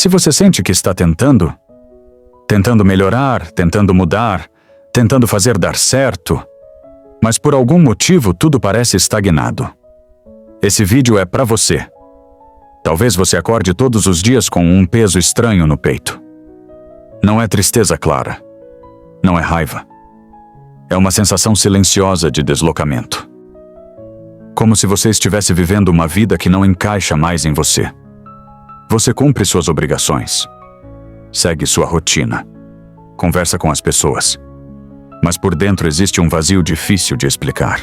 Se você sente que está tentando melhorar, tentando mudar, tentando fazer dar certo, mas por algum motivo tudo parece estagnado, esse vídeo é para você. Talvez você acorde todos os dias com um peso estranho no peito. Não é tristeza clara. Não é raiva. É uma sensação silenciosa de deslocamento. Como se você estivesse vivendo uma vida que não encaixa mais em você. Você cumpre suas obrigações. Segue sua rotina. Conversa com as pessoas. Mas por dentro existe um vazio difícil de explicar.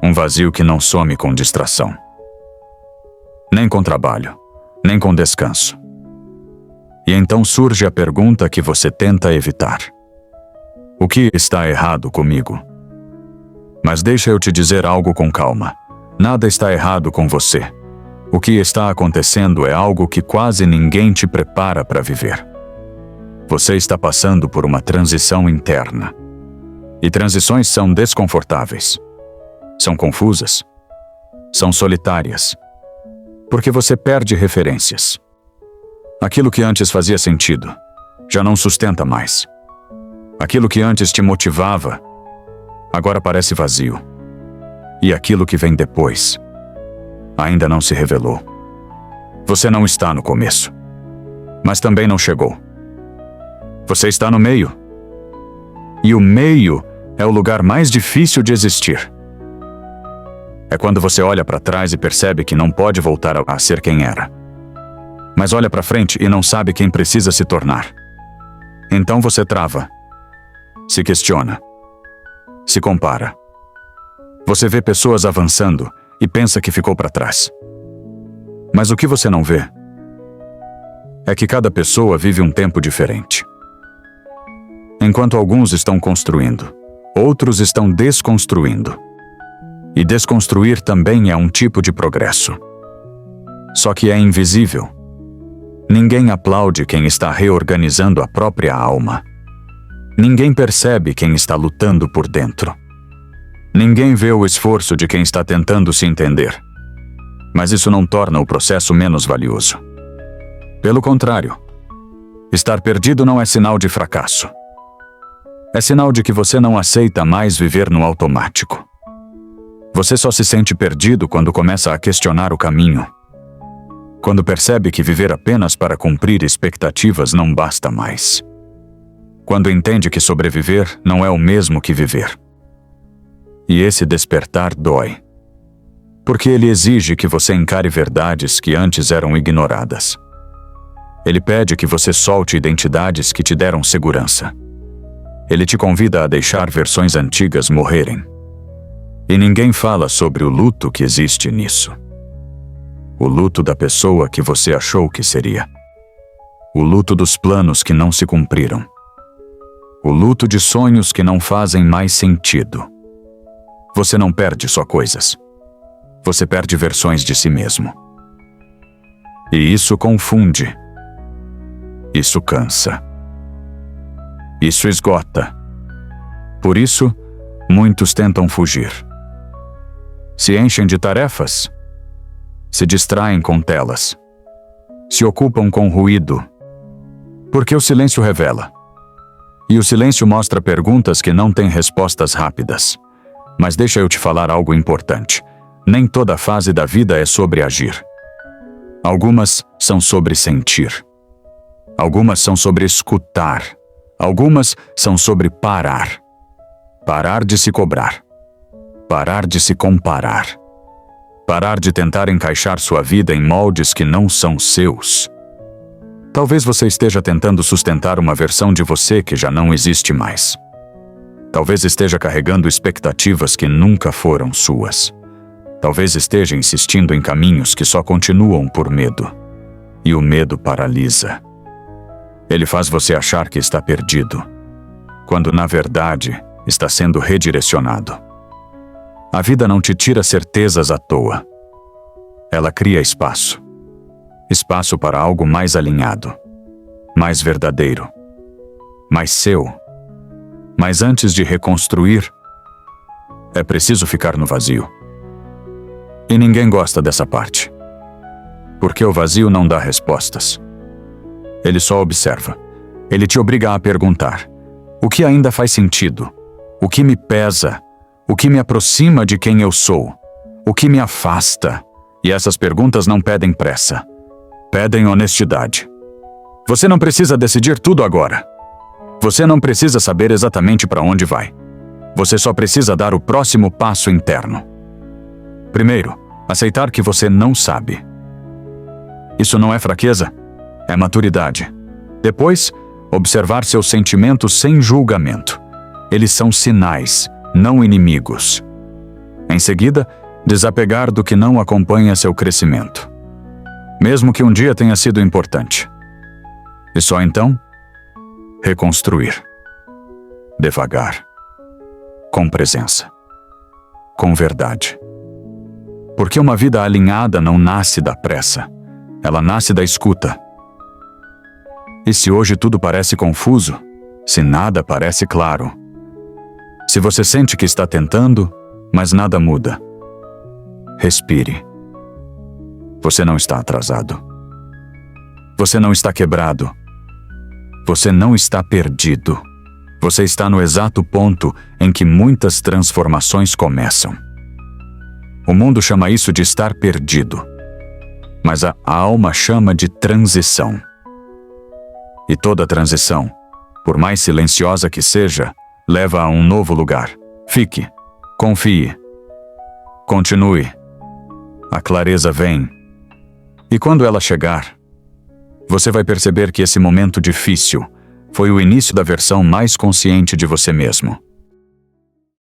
Um vazio que não some com distração. Nem com trabalho, nem com descanso. E então surge a pergunta que você tenta evitar. O que está errado comigo? Mas deixa eu te dizer algo com calma. Nada está errado com você. O que está acontecendo é algo que quase ninguém te prepara para viver. Você está passando por uma transição interna. E transições são desconfortáveis. São confusas. São solitárias. Porque você perde referências. Aquilo que antes fazia sentido, já não sustenta mais. Aquilo que antes te motivava, agora parece vazio. E aquilo que vem depois, ainda não se revelou. Você não está no começo, mas também não chegou. Você está no meio. E o meio é o lugar mais difícil de existir. É quando você olha para trás e percebe que não pode voltar a ser quem era. Mas olha para frente e não sabe quem precisa se tornar. Então você trava. Se questiona. Se compara. Você vê pessoas avançando e pensa que ficou para trás. Mas o que você não vê é que cada pessoa vive um tempo diferente. Enquanto alguns estão construindo, outros estão desconstruindo. E desconstruir também é um tipo de progresso. Só que é invisível. Ninguém aplaude quem está reorganizando a própria alma. Ninguém percebe quem está lutando por dentro. Ninguém vê o esforço de quem está tentando se entender. Mas isso não torna o processo menos valioso. Pelo contrário, estar perdido não é sinal de fracasso. É sinal de que você não aceita mais viver no automático. Você só se sente perdido quando começa a questionar o caminho. Quando percebe que viver apenas para cumprir expectativas não basta mais. Quando entende que sobreviver não é o mesmo que viver. E esse despertar dói. Porque ele exige que você encare verdades que antes eram ignoradas. Ele pede que você solte identidades que te deram segurança. Ele te convida a deixar versões antigas morrerem. E ninguém fala sobre o luto que existe nisso. O luto da pessoa que você achou que seria. O luto dos planos que não se cumpriram. O luto de sonhos que não fazem mais sentido. Você não perde só coisas. Você perde versões de si mesmo. E isso confunde. Isso cansa. Isso esgota. Por isso, muitos tentam fugir. Se enchem de tarefas. Se distraem com telas. Se ocupam com ruído. Porque o silêncio revela. E o silêncio mostra perguntas que não têm respostas rápidas. Mas deixa eu te falar algo importante. Nem toda fase da vida é sobre agir. Algumas são sobre sentir. Algumas são sobre escutar. Algumas são sobre parar. Parar de se cobrar. Parar de se comparar. Parar de tentar encaixar sua vida em moldes que não são seus. Talvez você esteja tentando sustentar uma versão de você que já não existe mais. Talvez esteja carregando expectativas que nunca foram suas. Talvez esteja insistindo em caminhos que só continuam por medo. E o medo paralisa. Ele faz você achar que está perdido, quando na verdade está sendo redirecionado. A vida não te tira certezas à toa. Ela cria espaço. Espaço para algo mais alinhado, mais verdadeiro, mais seu. Mas antes de reconstruir, é preciso ficar no vazio. E ninguém gosta dessa parte. Porque o vazio não dá respostas. Ele só observa. Ele te obriga a perguntar: o que ainda faz sentido? O que me pesa? O que me aproxima de quem eu sou? O que me afasta? E essas perguntas não pedem pressa. Pedem honestidade. Você não precisa decidir tudo agora. Você não precisa saber exatamente para onde vai. Você só precisa dar o próximo passo interno. Primeiro, aceitar que você não sabe. Isso não é fraqueza, é maturidade. Depois, observar seus sentimentos sem julgamento. Eles são sinais, não inimigos. Em seguida, desapegar do que não acompanha seu crescimento, mesmo que um dia tenha sido importante. E só então, reconstruir. Devagar. Com presença. Com verdade. Porque uma vida alinhada não nasce da pressa. Ela nasce da escuta. E se hoje tudo parece confuso, se nada parece claro, se você sente que está tentando, mas nada muda, respire. Você não está atrasado. Você não está quebrado. Você não está perdido. Você está no exato ponto em que muitas transformações começam. O mundo chama isso de estar perdido, mas a alma chama de transição. E toda transição, por mais silenciosa que seja, leva a um novo lugar. Fique, confie, continue. A clareza vem. E quando ela chegar, você vai perceber que esse momento difícil foi o início da versão mais consciente de você mesmo.